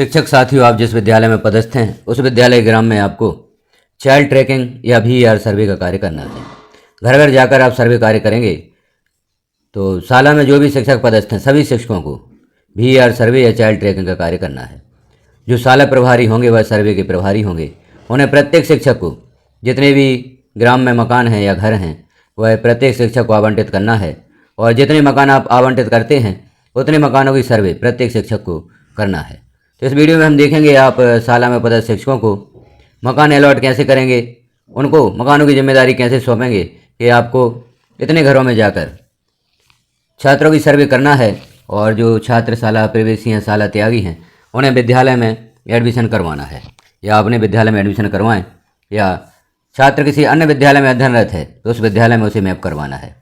शिक्षक साथियों, आप जिस विद्यालय में पदस्थ हैं उस विद्यालय ग्राम में आपको चाइल्ड ट्रैकिंग या VAR सर्वे का कार्य करना है। घर घर जाकर आप सर्वे कार्य करेंगे तो शाला में जो भी शिक्षक पदस्थ हैं सभी शिक्षकों को VAR सर्वे या चाइल्ड ट्रैकिंग का कार्य करना है। जो शाला प्रभारी होंगे वह सर्वे के प्रभारी होंगे। उन्हें प्रत्येक शिक्षक को जितने भी ग्राम में मकान हैं या घर हैं वह प्रत्येक शिक्षक को आवंटित करना है और जितने मकान आप आवंटित करते हैं उतने मकानों की सर्वे प्रत्येक शिक्षक को करना है। तो इस वीडियो में हम देखेंगे आप शाला में पदस्थ शिक्षकों को मकान अलॉट कैसे करेंगे, उनको मकानों की जिम्मेदारी कैसे सौंपेंगे कि आपको इतने घरों में जाकर छात्रों की सर्वे करना है और जो छात्र शाला प्रवेशी हैं, शाला त्यागी हैं, उन्हें विद्यालय में एडमिशन करवाना है या अपने विद्यालय में एडमिशन करवाएं या छात्र किसी अन्य विद्यालय में अध्ययनरत है तो उस विद्यालय में उसे मैप करवाना है।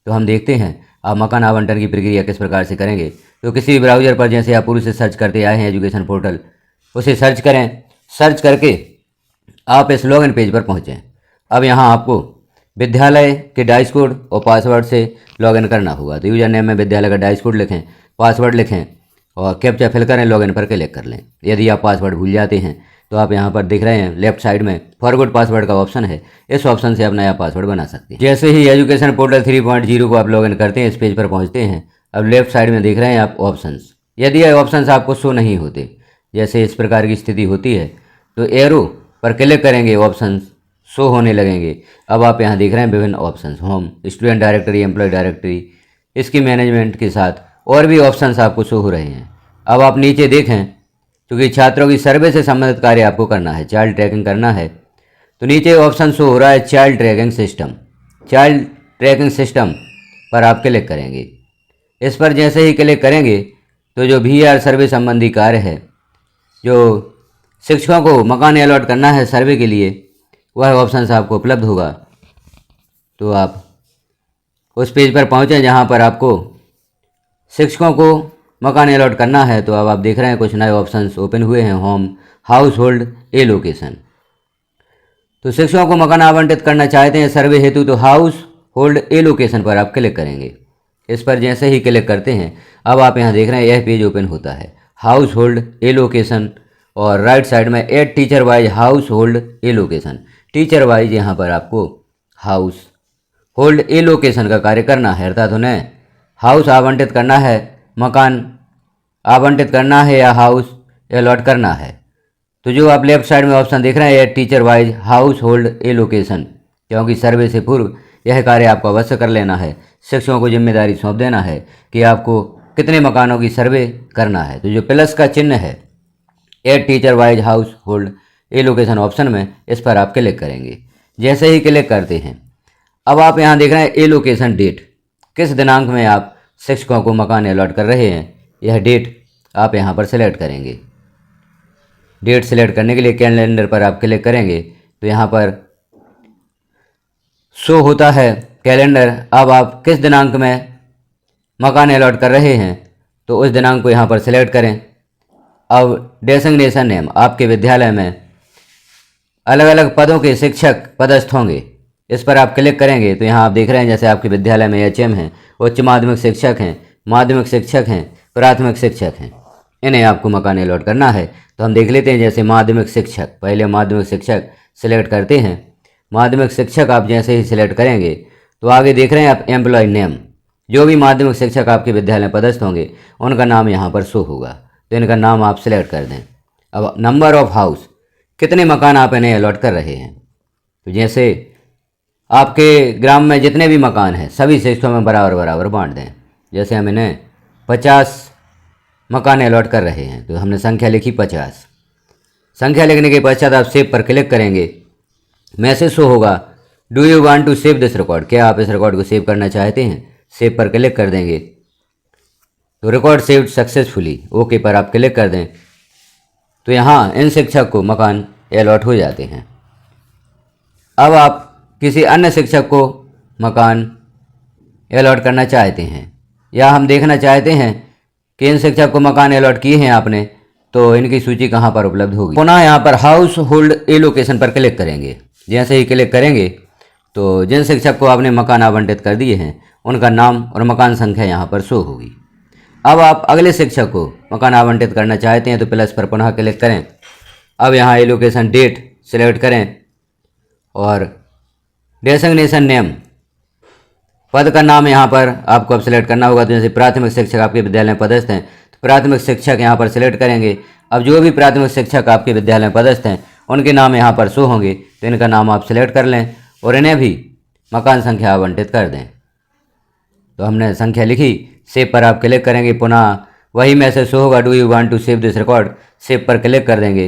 तो हम देखते हैं आप मकान आवंटन की प्रक्रिया किस प्रकार से करेंगे। तो किसी भी ब्राउज़र पर जैसे आप पूर्व से सर्च करते आए हैं एजुकेशन पोर्टल, उसे सर्च करें। सर्च करके आप इस लॉगिन पेज पर पहुँचें। अब यहाँ आपको विद्यालय के डाइस कोड और पासवर्ड से लॉगिन करना होगा। तो यूजर नेम में विद्यालय का डाइस कोड लिखें, पासवर्ड लिखें और कैप्चा फिल करें, लॉगिन पर क्लिक कर लें। यदि आप पासवर्ड भूल जाते हैं तो आप यहाँ पर दिख रहे हैं लेफ्ट साइड में फॉरगॉट पासवर्ड का ऑप्शन है, इस ऑप्शन से आप नया पासवर्ड बना सकते हैं। जैसे ही एजुकेशन पोर्टल 3.0 को आप लॉगिन करते हैं इस पेज पर पहुँचते हैं। अब लेफ्ट साइड में दिख रहे हैं आप ऑप्शंस। यदि ये ऑप्शंस आपको शो नहीं होते, जैसे इस प्रकार की स्थिति होती है, तो एरो पर क्लिक करेंगे, ऑप्शंस शो होने लगेंगे। अब आप यहाँ देख रहे हैं विभिन्न options, home, student directory, employee directory, इसकी मैनेजमेंट के साथ और भी ऑप्शंस आपको शो हो रहे हैं। अब आप नीचे देखें, क्योंकि छात्रों की सर्वे से संबंधित कार्य आपको करना है, चाइल्ड ट्रैकिंग करना है, तो नीचे ऑप्शन शो हो रहा है child tracking system. Child tracking system पर आप क्लिक करेंगे। इस पर जैसे ही क्लिक करेंगे तो जो VAR सर्वे संबंधी कार्य है, जो शिक्षकों को मकान अलॉट करना है सर्वे के लिए, वह ऑप्शन आपको उपलब्ध होगा। तो आप उस पेज पर पहुँचें जहाँ पर आपको शिक्षकों को मकान अलॉट करना है। तो अब आप देख रहे हैं कुछ नए ऑप्शंस ओपन हुए हैं, home, house hold, a location. तो शिक्षकों को मकान आवंटित करना चाहते हैं सर्वे हेतु, तो हाउस होल्ड ए लोकेशन पर आप क्लिक करेंगे। इस पर जैसे ही क्लिक करते हैं अब आप यहाँ देख रहे हैं यह पेज ओपन होता है, हाउस होल्ड ए लोकेशन, और राइट साइड में add teacher wise household a location. Teacher wise यहाँ पर आपको हाउस होल्ड ए लोकेशन का कार्य करना है, अर्थात उन्हें हाउस आवंटित करना है, मकान आवंटित करना है या हाउस अलॉट करना है। तो जो आप लेफ्ट साइड में ऑप्शन देख रहे हैं add teacher wise household a location, क्योंकि सर्वे से पूर्व यह कार्य आपको अवश्य कर लेना है। शिक्षकों को जिम्मेदारी सौंप देना है कि आपको कितने मकानों की सर्वे करना है। तो जो प्लस का चिन्ह है add teacher wise household a location option में, इस पर आप क्लिक करेंगे। जैसे ही क्लिक करते हैं अब आप यहाँ देख रहे हैं ए लोकेशन डेट, किस दिनांक में आप शिक्षकों को मकान अलॉट कर रहे हैं, यह डेट आप यहाँ पर सेलेक्ट करेंगे। डेट सेलेक्ट करने के लिए कैलेंडर पर आप क्लिक करेंगे तो यहाँ पर शो होता है कैलेंडर। अब आप किस दिनांक में मकान अलॉट कर रहे हैं तो उस दिनांक को यहाँ पर सेलेक्ट करें। अब डेजिग्नेशन नेम, आपके विद्यालय में अलग अलग पदों के शिक्षक पदस्थ होंगे, इस पर आप क्लिक करेंगे तो यहाँ आप देख रहे हैं जैसे आपके विद्यालय में HM हैं, उच्च माध्यमिक शिक्षक हैं, माध्यमिक शिक्षक हैं, प्राथमिक शिक्षक हैं, इन्हें आपको मकान अलॉट करना है। तो हम देख लेते हैं जैसे माध्यमिक शिक्षक, पहले माध्यमिक शिक्षक सिलेक्ट करते हैं। माध्यमिक शिक्षक आप जैसे ही सिलेक्ट करेंगे तो आगे देख रहे हैं आप एम्प्लॉय नेम, जो भी माध्यमिक शिक्षक आपके विद्यालय में पदस्थ होंगे उनका नाम यहाँ पर शो होगा, तो इनका नाम आप सिलेक्ट कर दें। अब नंबर ऑफ हाउस, कितने मकान आप इन्हें अलॉट कर रहे हैं। तो जैसे आपके ग्राम में जितने भी मकान हैं सभी शिक्षकों में बराबर बराबर बांट दें। जैसे हम इन्हें 50 मकान अलॉट कर रहे हैं तो हमने संख्या लिखी 50। संख्या लिखने के पश्चात आप सेव पर क्लिक करेंगे, मैसेज शो होगा, do you want to save this record, क्या आप इस रिकॉर्ड को सेव करना चाहते हैं। सेव पर क्लिक कर देंगे तो रिकॉर्ड सेव्ड सक्सेसफुली, ओके पर आप क्लिक कर दें तो यहाँ इन शिक्षक को मकान अलॉट हो जाते हैं। अब आप किसी अन्य शिक्षक को मकान अलॉट करना चाहते हैं या हम देखना चाहते हैं कि इन शिक्षक को मकान अलॉट किए हैं आपने, तो इनकी सूची कहाँ पर उपलब्ध होगी। पुनः यहाँ पर हाउस होल्ड ए लोकेशन पर क्लिक करेंगे। जैसे ही क्लिक करेंगे तो जिन शिक्षक को आपने मकान आवंटित कर दिए हैं उनका नाम और मकान संख्या यहाँ पर शो होगी। अब आप अगले शिक्षक को मकान आवंटित करना चाहते हैं तो प्लस पर पुनः क्लिक करें। अब यहाँ एलोकेशन डेट सिलेक्ट करें और डेजिग्नेशन नेम, पद का नाम यहाँ पर आपको अब सिलेक्ट करना होगा। तो जैसे प्राथमिक शिक्षक आपके विद्यालय में पदस्थ हैं तो प्राथमिक शिक्षक यहाँ पर सिलेक्ट करेंगे। अब जो भी प्राथमिक शिक्षक आपके विद्यालय में पदस्थ हैं उनके नाम यहाँ पर शो होंगे, तो इनका नाम आप सिलेक्ट कर लें और इन्हें भी मकान संख्या आवंटित कर दें। तो हमने संख्या लिखी, सेव पर आप क्लिक करेंगे, पुनः वही मैसेज शो होगा, do you want to save this record. Save पर क्लिक कर देंगे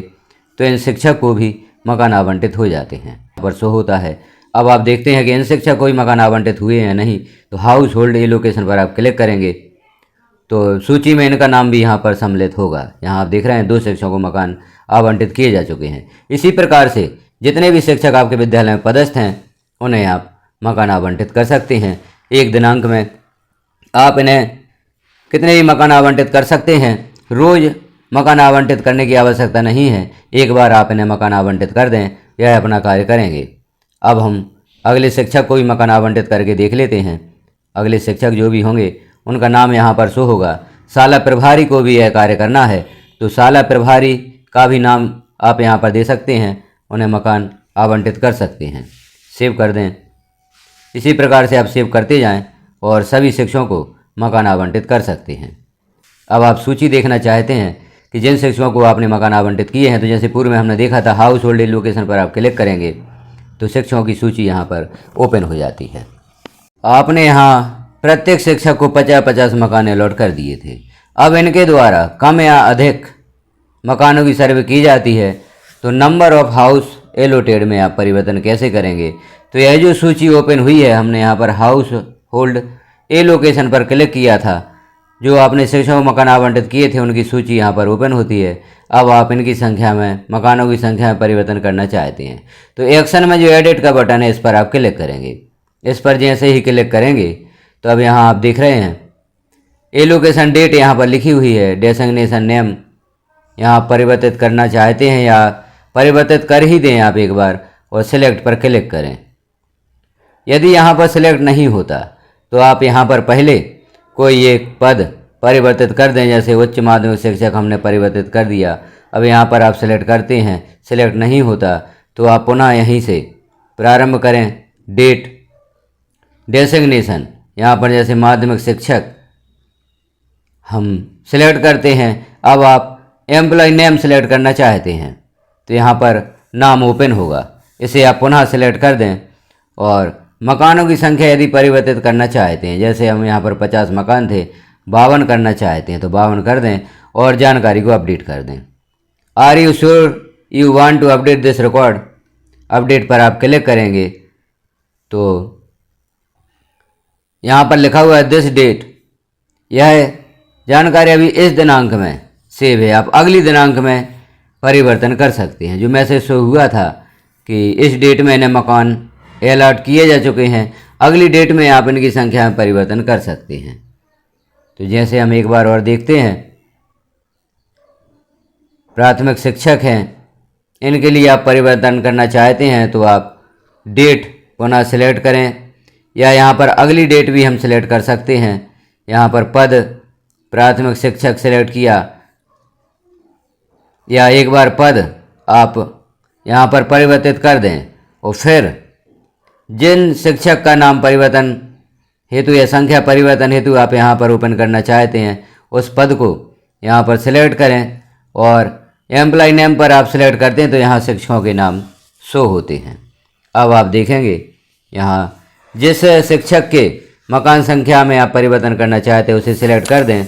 तो इन शिक्षक को भी मकान आवंटित हो जाते हैं, यहाँ पर शो होता है। अब आप देखते हैं कि इन शिक्षक को ही मकान आवंटित हुए हैं नहीं, तो हाउस होल्ड एलोकेशन पर आप क्लिक करेंगे तो सूची में इनका नाम भी यहाँ पर सम्मिलित होगा। यहाँ आप देख रहे हैं 2 शिक्षकों को मकान आवंटित किए जा चुके हैं। इसी प्रकार से जितने भी शिक्षक आपके विद्यालय में पदस्थ हैं उन्हें आप मकान आवंटित कर सकते हैं। एक दिनांक में आप इन्हें कितने भी मकान आवंटित कर सकते हैं, रोज़ मकान आवंटित करने की आवश्यकता नहीं है। एक बार आप इन्हें मकान आवंटित कर दें, यह अपना कार्य करेंगे। अब हम अगले शिक्षक को भी मकान आवंटित करके देख लेते हैं। अगले शिक्षक जो भी होंगे उनका नाम यहाँ पर शो होगा। शाला प्रभारी को भी यह कार्य करना है तो शाला प्रभारी का भी नाम आप यहाँ पर दे सकते हैं, उन्हें मकान आवंटित कर सकते हैं। सेव कर दें। इसी प्रकार से आप सेव करते जाएं और सभी शिक्षकों को मकान आवंटित कर सकते हैं। अब आप सूची देखना चाहते हैं कि जिन शिक्षकों को आपने मकान आवंटित किए हैं, तो जैसे पूर्व में हमने देखा था हाउस होल्ड एलोकेशन पर आप क्लिक करेंगे तो शिक्षकों की सूची यहाँ पर ओपन हो जाती है। आपने यहाँ प्रत्येक शिक्षक को 50-50 मकान अलॉट कर दिए थे। अब इनके द्वारा कम या अधिक मकानों की सर्वे की जाती है तो नंबर ऑफ हाउस एलोटेड में आप परिवर्तन कैसे करेंगे। तो यह जो सूची ओपन हुई है, हमने यहाँ पर हाउस होल्ड एलोकेशन पर क्लिक किया था, जो आपने शिक्षकों को मकान आवंटित किए थे उनकी सूची यहाँ पर ओपन होती है। अब आप इनकी संख्या में, मकानों की संख्या में परिवर्तन करना चाहते हैं तो एक्शन में जो एडिट का बटन है इस पर आप क्लिक करेंगे। इस पर जैसे ही क्लिक करेंगे तो अब यहाँ आप देख रहे हैं एलोकेशन डेट यहाँ पर लिखी हुई है, डेजिग्नेशन नेम यहाँ परिवर्तित करना चाहते हैं या परिवर्तित कर ही दें आप एक बार और सिलेक्ट पर क्लिक करें। यदि यहाँ पर सिलेक्ट नहीं होता तो आप यहाँ पर पहले कोई एक पद परिवर्तित कर दें, जैसे उच्च माध्यमिक शिक्षक हमने परिवर्तित कर दिया। अब यहाँ पर आप सिलेक्ट करते हैं, सिलेक्ट नहीं होता तो आप पुनः यहीं से प्रारंभ करें। डेट, डेजिग्नेशन, यहाँ पर जैसे माध्यमिक शिक्षक हम सिलेक्ट करते हैं। अब आप एम्प्लॉय नेम सिलेक्ट करना चाहते हैं तो यहाँ पर नाम ओपन होगा, इसे आप पुनः सिलेक्ट कर दें। और मकानों की संख्या यदि परिवर्तित करना चाहते हैं, जैसे हम यहाँ पर 50 मकान थे, 52 करना चाहते हैं तो 52 कर दें और जानकारी को अपडेट कर दें। Are you sure you want to update this record, update पर आप क्लिक करेंगे तो यहाँ पर लिखा हुआ है दिस डेट, यह जानकारी अभी इस दिनांक में सेव है। आप अगली दिनांक में परिवर्तन कर सकते हैं। जो मैसेज शो हुआ था कि इस डेट में इन्हें मकान अलॉट किए जा चुके हैं, अगली डेट में आप इनकी संख्या में परिवर्तन कर सकते हैं। तो जैसे हम एक बार और देखते हैं, प्राथमिक शिक्षक हैं, इनके लिए आप परिवर्तन करना चाहते हैं तो आप डेट पुनः सिलेक्ट करें या यहाँ पर अगली डेट भी हम सिलेक्ट कर सकते हैं। यहाँ पर पद प्राथमिक शिक्षक सिलेक्ट किया या एक बार पद आप यहाँ पर परिवर्तित कर दें और फिर जिन शिक्षक का नाम परिवर्तन हेतु या संख्या परिवर्तन हेतु आप यहाँ पर ओपन करना चाहते हैं उस पद को यहाँ पर सिलेक्ट करें और एम्प्लॉय नेम पर आप सिलेक्ट करते हैं तो यहाँ शिक्षकों के नाम शो होते हैं। अब आप देखेंगे यहाँ जिस शिक्षक के मकान संख्या में आप परिवर्तन करना चाहते हैं उसे सिलेक्ट कर दें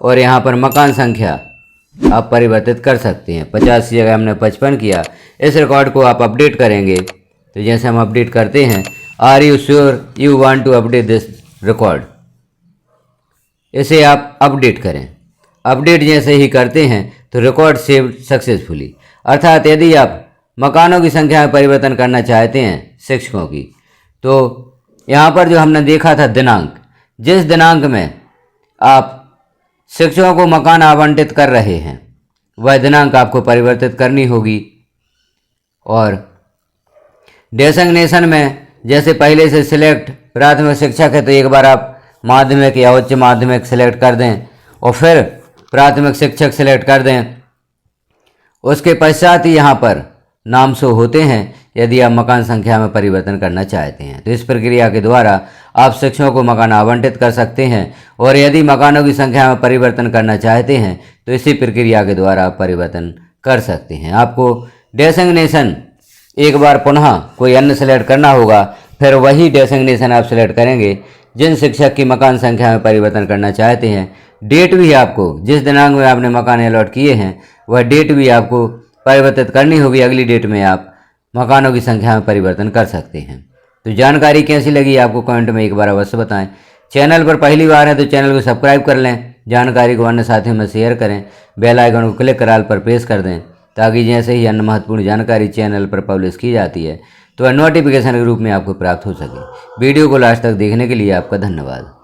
और यहाँ पर मकान संख्या आप परिवर्तित कर सकते हैं। 50 की जगह हमने 55 किया। इस रिकॉर्ड को आप अपडेट करेंगे तो जैसे हम अपडेट करते हैं, are you sure you want to update this record, इसे आप अपडेट करें। अपडेट जैसे ही करते हैं तो रिकॉर्ड सेव सक्सेसफुली, अर्थात यदि आप मकानों की संख्या में परिवर्तन करना चाहते हैं शिक्षकों की, तो यहाँ पर जो हमने देखा था दिनांक, जिस दिनांक में आप शिक्षकों को मकान आवंटित कर रहे हैं वह दिनांक आपको परिवर्तित करनी होगी। और डेजिग्नेशन में जैसे पहले से सिलेक्ट प्राथमिक शिक्षक है तो एक बार आप माध्यमिक या उच्च माध्यमिक सिलेक्ट कर दें और फिर प्राथमिक शिक्षक सेलेक्ट कर दें। उसके पश्चात ही यहाँ पर नाम शो होते हैं यदि आप मकान संख्या में परिवर्तन करना चाहते हैं। तो इस प्रक्रिया के द्वारा आप शिक्षकों को मकान आवंटित कर सकते हैं और यदि मकानों की संख्या में परिवर्तन करना चाहते हैं तो इसी प्रक्रिया के द्वारा आप परिवर्तन कर सकते हैं। आपको डेसिग्नेशन एक बार पुनः कोई अन्य सेलेक्ट करना होगा, फिर वही डेसिग्नेशन आप सेलेक्ट करेंगे जिन शिक्षक की मकान संख्या में परिवर्तन करना चाहते हैं। डेट भी आपको जिस दिनांक में आपने मकान अलॉट किए हैं वह डेट भी आपको परिवर्तित करनी होगी। अगली डेट में आप मकानों की संख्या में परिवर्तन कर सकते हैं। तो जानकारी कैसी लगी आपको कमेंट में एक बार अवश्य बताएं। चैनल पर पहली बार है तो चैनल को सब्सक्राइब कर लें, जानकारी को अन्य साथियों में शेयर करें, बेल आइकन को क्लिक कर ऑल पर प्रेस कर दें ताकि जैसे ही अन्य महत्वपूर्ण जानकारी चैनल पर पब्लिश की जाती है तो वह नोटिफिकेशन के रूप में आपको प्राप्त हो सके। वीडियो को लास्ट तक देखने के लिए आपका धन्यवाद।